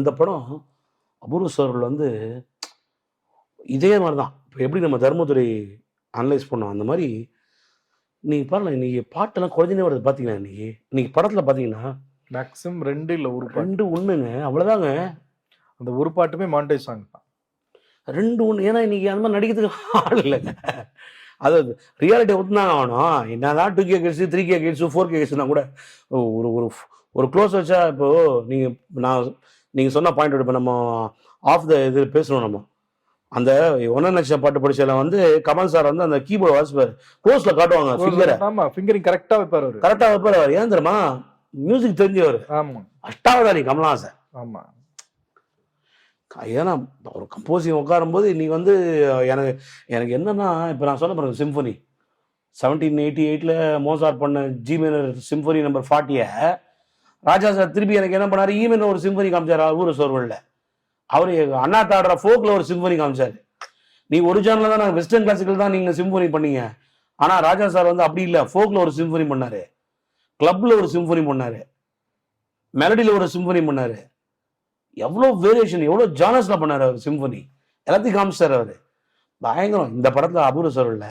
இந்த படம் அபூர்வ சகோதரர்கள் வந்து இதே மாரி தான். இப்ப எப்படி நம்ம தர்மதுரை அனலைஸ் பண்ணோம், அந்த மாரி நீங்க பாருங்க, இன்னைக்கு பாட்டெல்லாம் குறைஞ்சுனே வருது பார்த்தீங்களா இன்னைக்கு? இன்னைக்கு படத்துல பார்த்தீங்கன்னா, மேக்ஸிமம் 2 இல்ல 1 பாட்டு. 2 1ங்க அவ்வளோதாங்க. அந்த ஒரு பாட்டுமே மாண்டேஜ் சாங் தான். 2 1 ஏன்னா இன்னைக்கு அந்த மாரி நடிக்கிறதுக்கு ஆள் இல்லங்க. அதாவது ரியாலிட்டிய ஒத்துனாங்க ஆகணும். என்னதான் 2K kids, 3K kids, 4K கிட்ஸ்னா கூட ஒரு ஒரு ஒரு க்ளோஸ் வச்சா இப்போ நீங்க நீங்க சொன்ன பாயிண்ட் இப்ப நம்ம ஆஃப் த இது பேசணும் நம்ம. அந்த ஒன்ன நட்சத்திர பாட்டு படிச்சதுல வந்து கமல் சார் வந்து அந்த கீபோர்டு வாசிப்பாரு. க்ளோஸ்ல காட்டுவாங்க ஃபிங்கர. ஆமா, ஃபிங்கரிங் கரெக்ட்டா வைப்பாரு அவரு. கரெக்ட்டா வைப்பாரு அவரு. ஏன் தெரியுமா? மியூசிக் தெரிஞ்சவரு. ஆமா. அஷ்டாவதானி கமலஹாசன். ஆமா. ஏன்னா ஒரு கம்போசிங் உட்காரும்போது இன்னைக்கு வந்து எனக்கு எனக்கு என்னன்னா, இப்ப நான் சொன்ன பாருங்க சிம்பனி 1788ல மோசார்ட் பண்ண ஜி மேனர் சிம்பனி நம்பர் 40 ராஜா சார் திருப்பி எனக்கு என்ன பண்ணாரு, ஈமென் ஒரு சிம்பனி காமிச்சாரு அபூர்வ சகோதரர்கள்ல. அவரு அண்ணா தாடுற ஃபோக்ல ஒரு சிம்பனி காமிச்சாரு. நீ ஒரிஜினல்ல தான் வெஸ்டர்ன் கிளாசிக்கல் தான் நீங்க சிம்பனி பண்ணீங்க. ஆனா ராஜா சார் வந்து அப்படி இல்ல, ஃபோக்ல ஒரு சிம்பனி பண்ணாரு, கிளப்ல ஒரு சிம்பனி பண்ணாரு, மெலடியில ஒரு சிம்பனி பண்ணாரு. எவ்வளவு வேரியேஷன், எவ்வளவு ஜானர்ஸ்ல பண்ணாரு அவர் சிம்பனி. எல்லாத்தையும் காமிச்சாரு அவரு. பயங்கரம். இந்த படத்துல அபூர்வ சகோதரர்கள்ல